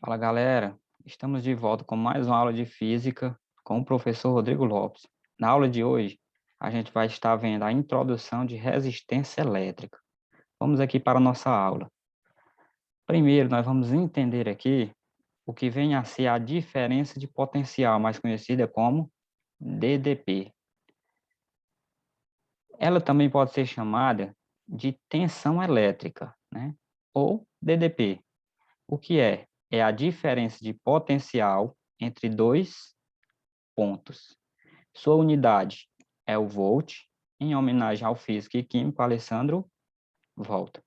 Fala galera, estamos de volta com mais uma aula de física com o professor Rodrigo Lopes. Na aula de hoje, a gente vai estar vendo a introdução de resistência elétrica. Vamos aqui para a nossa aula. Primeiro, nós vamos entender aqui o que vem a ser a diferença de potencial, mais conhecida como DDP. Ela também pode ser chamada de tensão elétrica, né? Ou DDP. O que é? É a diferença de potencial entre dois pontos. Sua unidade é o volt, em homenagem ao físico e químico Alessandro Volta.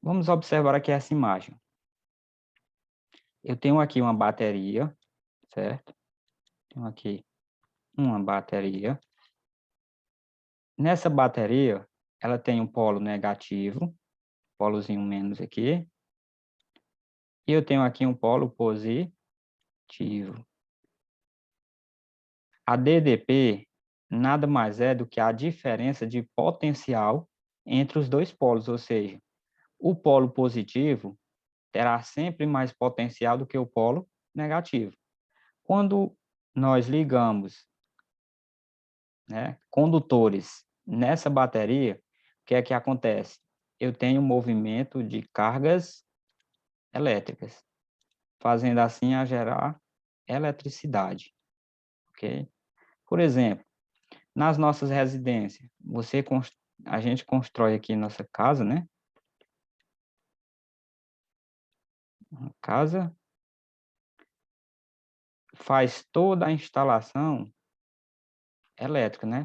Vamos observar aqui essa imagem. Eu tenho aqui uma bateria, certo? Tenho aqui uma bateria. Nessa bateria, ela tem um polo negativo, polozinho menos aqui, e eu tenho aqui um polo positivo. A DDP nada mais é do que a diferença de potencial entre os dois polos, ou seja, o polo positivo terá sempre mais potencial do que o polo negativo. Quando nós ligamos, né, condutores nessa bateria, o que é que acontece? Eu tenho movimento de cargas elétricas, fazendo assim a gerar eletricidade, ok? Por exemplo, nas nossas residências, a gente constrói aqui nossa casa, né? Uma casa, faz toda a instalação elétrica, né?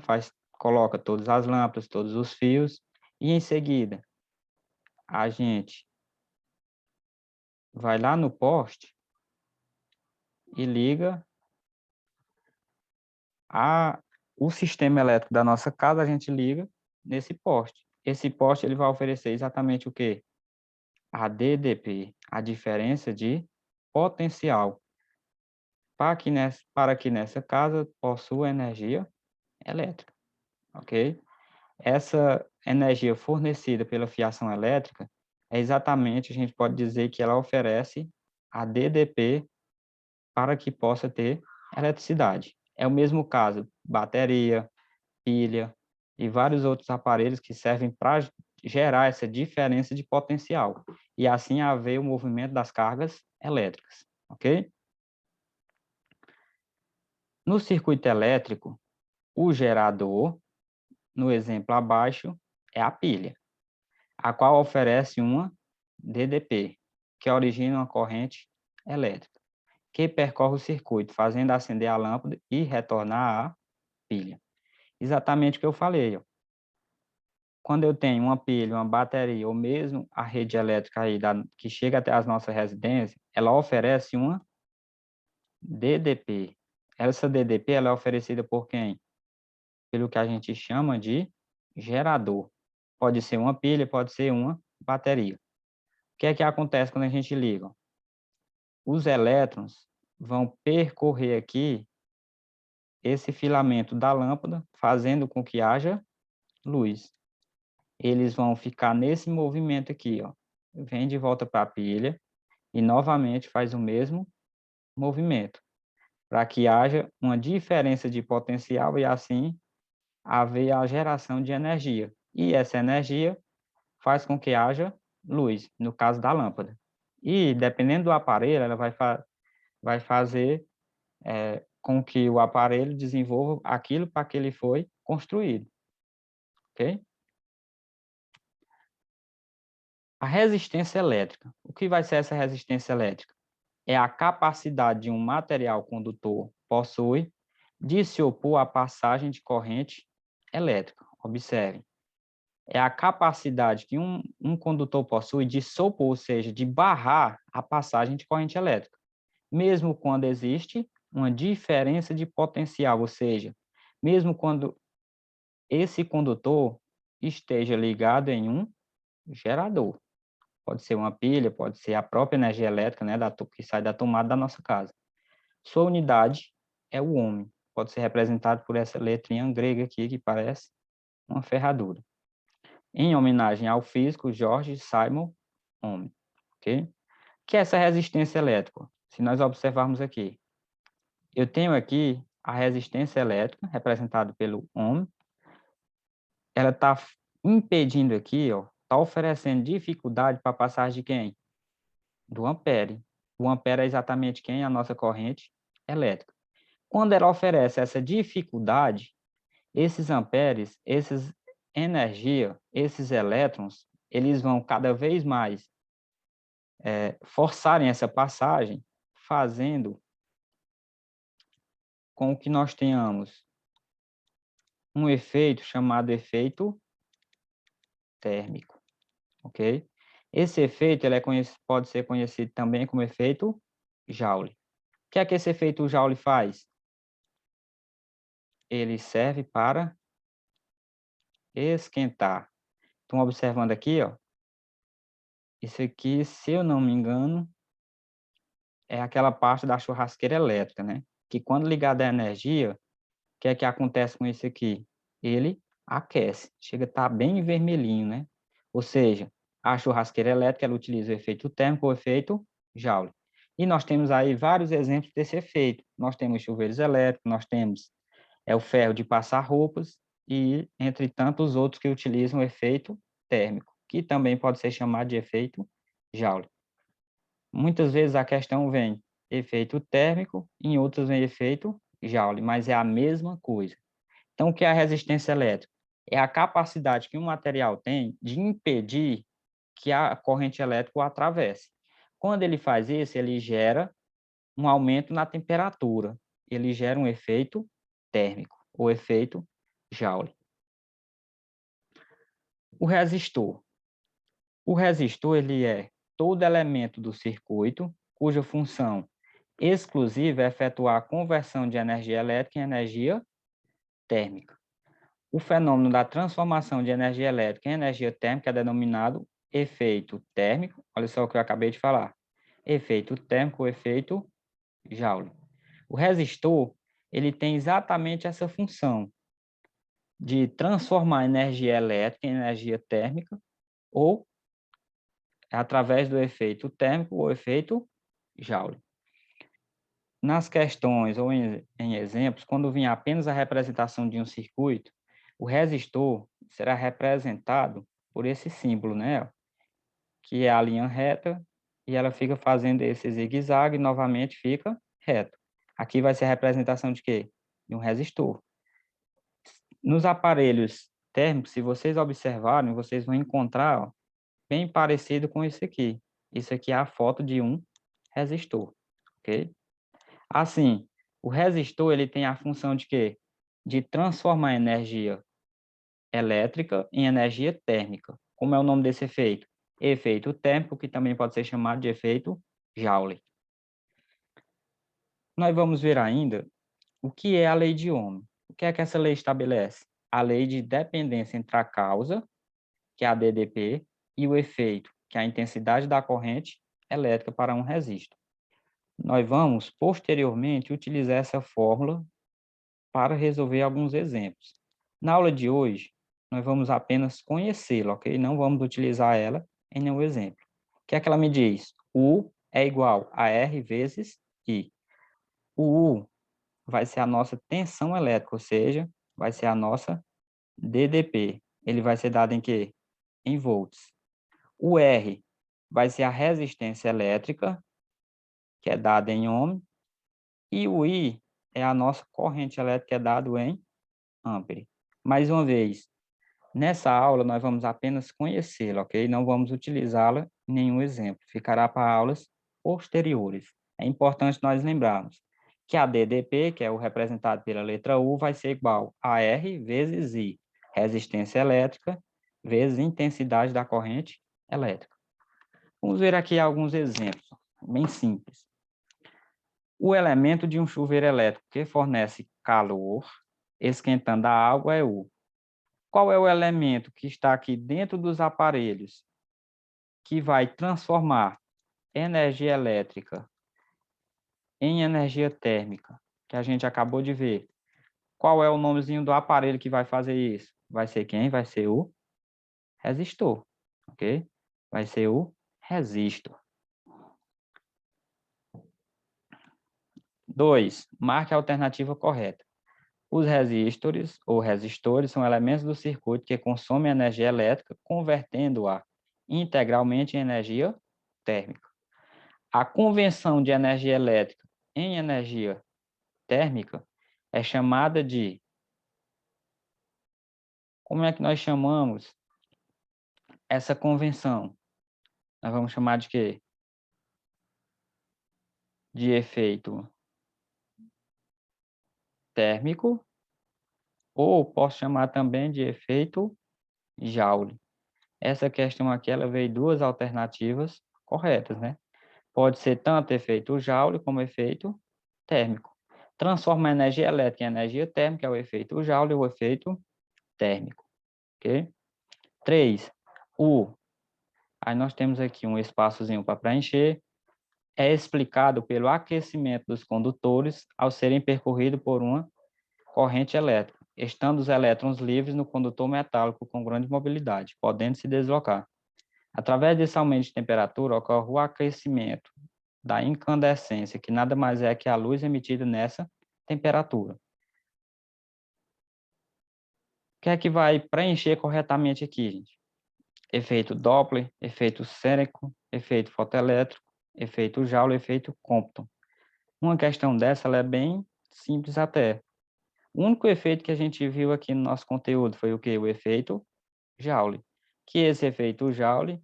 Coloca todas as lâmpadas, todos os fios, e em seguida a gente vai lá no poste e liga o sistema elétrico da nossa casa, a gente liga nesse poste. Esse poste ele vai oferecer exatamente o quê? A DDP, a diferença de potencial, para que nessa casa possua energia elétrica, ok? Essa energia fornecida pela fiação elétrica é exatamente, a gente pode dizer que ela oferece a DDP para que possa ter eletricidade. É o mesmo caso, bateria, pilha e vários outros aparelhos que servem para gerar essa diferença de potencial e assim haver o movimento das cargas elétricas, ok? No circuito elétrico, o gerador, no exemplo abaixo, é a pilha, a qual oferece uma DDP, que origina uma corrente elétrica, que percorre o circuito, fazendo acender a lâmpada e retornar à pilha. Exatamente o que eu falei. Ó. Quando eu tenho uma pilha, uma bateria, ou mesmo a rede elétrica aí que chega até as nossas residências, ela oferece uma DDP. Essa DDP ela é oferecida por quem? Pelo que a gente chama de gerador. Pode ser uma pilha, pode ser uma bateria. O que é que acontece quando a gente liga? Os elétrons vão percorrer aqui esse filamento da lâmpada, fazendo com que haja luz. Eles vão ficar nesse movimento aqui, ó. Vem de volta para a pilha e novamente faz o mesmo movimento, para que haja uma diferença de potencial e assim haver a geração de energia. E essa energia faz com que haja luz, no caso da lâmpada. E dependendo do aparelho, ela vai fazer com que o aparelho desenvolva aquilo para que ele foi construído, ok? A resistência elétrica. O que vai ser essa resistência elétrica? É a capacidade de um material condutor possui de se opor à passagem de corrente elétrica. Observem. É a capacidade que um condutor possui de se opor, ou seja, de barrar a passagem de corrente elétrica, mesmo quando existe uma diferença de potencial, ou seja, mesmo quando esse condutor esteja ligado em um gerador. Pode ser uma pilha, pode ser a própria energia elétrica, né, que sai da tomada da nossa casa. Sua unidade é o ohm. Pode ser representado por essa letrinha grega aqui, que parece uma ferradura. Em homenagem ao físico George Simon Ohm, ok? que é essa resistência elétrica? Se nós observarmos aqui, eu tenho aqui a resistência elétrica, representada pelo ohm, ela está impedindo aqui, ó, está oferecendo dificuldade para a passagem de quem? Do ampere. O ampere é exatamente quem? A nossa corrente elétrica. Quando ela oferece essa dificuldade, esses amperes, esses energia, esses elétrons, eles vão cada vez mais forçarem essa passagem, fazendo com que nós tenhamos um efeito chamado efeito térmico, ok? Esse efeito ele pode ser conhecido também como efeito Joule. O que é que esse efeito Joule faz? Ele serve para esquentar. Estão observando aqui, ó? Isso aqui, se eu não me engano, é aquela parte da churrasqueira elétrica, né? Que quando ligada à energia, o que é que acontece com isso aqui? Ele aquece, chega a estar bem vermelhinho, né? Ou seja, a churrasqueira elétrica ela utiliza o efeito térmico ou efeito Joule. E nós temos aí vários exemplos desse efeito. Nós temos chuveiros elétricos, nós temos o ferro de passar roupas e entre tantos outros que utilizam o efeito térmico, que também pode ser chamado de efeito Joule. Muitas vezes a questão vem efeito térmico, em outras vem efeito Joule, mas é a mesma coisa. Então, o que é a resistência elétrica? É a capacidade que um material tem de impedir que a corrente elétrica o atravesse. Quando ele faz isso, ele gera um aumento na temperatura. Ele gera um efeito térmico, ou efeito Joule. O resistor. O resistor ele é todo elemento do circuito cuja função exclusiva é efetuar a conversão de energia elétrica em energia térmica. O fenômeno da transformação de energia elétrica em energia térmica é denominado efeito térmico. Olha só o que eu acabei de falar. Efeito térmico ou efeito Joule. O resistor, ele tem exatamente essa função de transformar energia elétrica em energia térmica ou através do efeito térmico ou efeito Joule. Nas questões ou em exemplos, quando vinha apenas a representação de um circuito, o resistor será representado por esse símbolo, né? Que é a linha reta, e ela fica fazendo esse zigue-zague e novamente fica reto. Aqui vai ser a representação de quê? De um resistor. Nos aparelhos térmicos, se vocês observarem, vocês vão encontrar ó, bem parecido com isso aqui. Isso aqui é a foto de um resistor, ok? Assim, o resistor ele tem a função de quê? De transformar energia elétrica em energia térmica. Como é o nome desse efeito? Efeito térmico, que também pode ser chamado de efeito Joule. Nós vamos ver ainda o que é a lei de Ohm. O que é que essa lei estabelece? A lei de dependência entre a causa, que é a DDP, e o efeito, que é a intensidade da corrente elétrica para um resistor. Nós vamos, posteriormente, utilizar essa fórmula para resolver alguns exemplos. Na aula de hoje, nós vamos apenas conhecê-la, ok? Não vamos utilizar ela em nenhum exemplo. O que é que ela me diz? U é igual a R vezes I. O U vai ser a nossa tensão elétrica, ou seja, vai ser a nossa DDP. Ele vai ser dado em quê? Em volts. O R vai ser a resistência elétrica, que é dada em ohm, e o I é a nossa corrente elétrica, que é dado em ampere. Mais uma vez, nessa aula nós vamos apenas conhecê-la, ok? Não vamos utilizá-la em nenhum exemplo. Ficará para aulas posteriores. É importante nós lembrarmos que a DDP, que é o representado pela letra U, vai ser igual a R vezes I, resistência elétrica, vezes intensidade da corrente elétrica. Vamos ver aqui alguns exemplos, bem simples. O elemento de um chuveiro elétrico que fornece calor, esquentando a água, é U. Qual é o elemento que está aqui dentro dos aparelhos que vai transformar energia elétrica em energia térmica, que a gente acabou de ver? Qual é o nomezinho do aparelho que vai fazer isso? Vai ser quem? Vai ser o resistor, ok? Vai ser o resistor. 2. Marque a alternativa correta. Os resistores ou resistores são elementos do circuito que consomem energia elétrica, convertendo-a integralmente em energia térmica. A conversão de energia elétrica em energia térmica é chamada de... Como é que nós chamamos essa conversão? Nós vamos chamar de quê? De efeito térmico, ou posso chamar também de efeito Joule. Essa questão aqui, ela veio duas alternativas corretas, né? Pode ser tanto efeito Joule como efeito térmico. Transforma a energia elétrica em energia térmica, é o efeito Joule ou o efeito térmico, ok? 3. Aí nós temos aqui um espaçozinho para preencher. É explicado pelo aquecimento dos condutores ao serem percorridos por uma corrente elétrica, estando os elétrons livres no condutor metálico com grande mobilidade, podendo se deslocar. Através desse aumento de temperatura, ocorre o aquecimento da incandescência, que nada mais é que a luz emitida nessa temperatura. O que é que vai preencher corretamente aqui, gente? Efeito Doppler, efeito sérico, efeito fotoelétrico, efeito Joule, efeito Compton. Uma questão dessa, ela é bem simples até. O único efeito que a gente viu aqui no nosso conteúdo foi o quê? O efeito Joule. Que esse efeito Joule,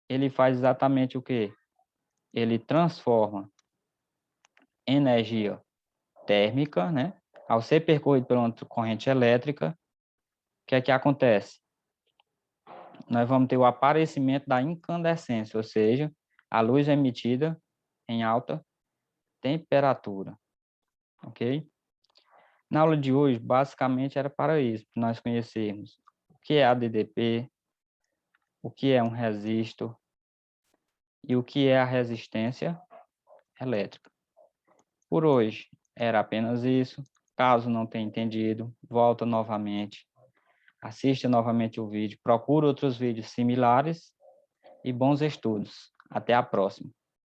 ele faz exatamente o quê? Ele transforma energia térmica, né? Ao ser percorrido por uma corrente elétrica, o que é que acontece? Nós vamos ter o aparecimento da incandescência, ou seja, a luz é emitida em alta temperatura, ok? Na aula de hoje, basicamente, era para isso, para nós conhecermos o que é ADDP, o que é um resistor e o que é a resistência elétrica. Por hoje, era apenas isso. Caso não tenha entendido, volta novamente, assista novamente o vídeo, procura outros vídeos similares e bons estudos. Até a próxima.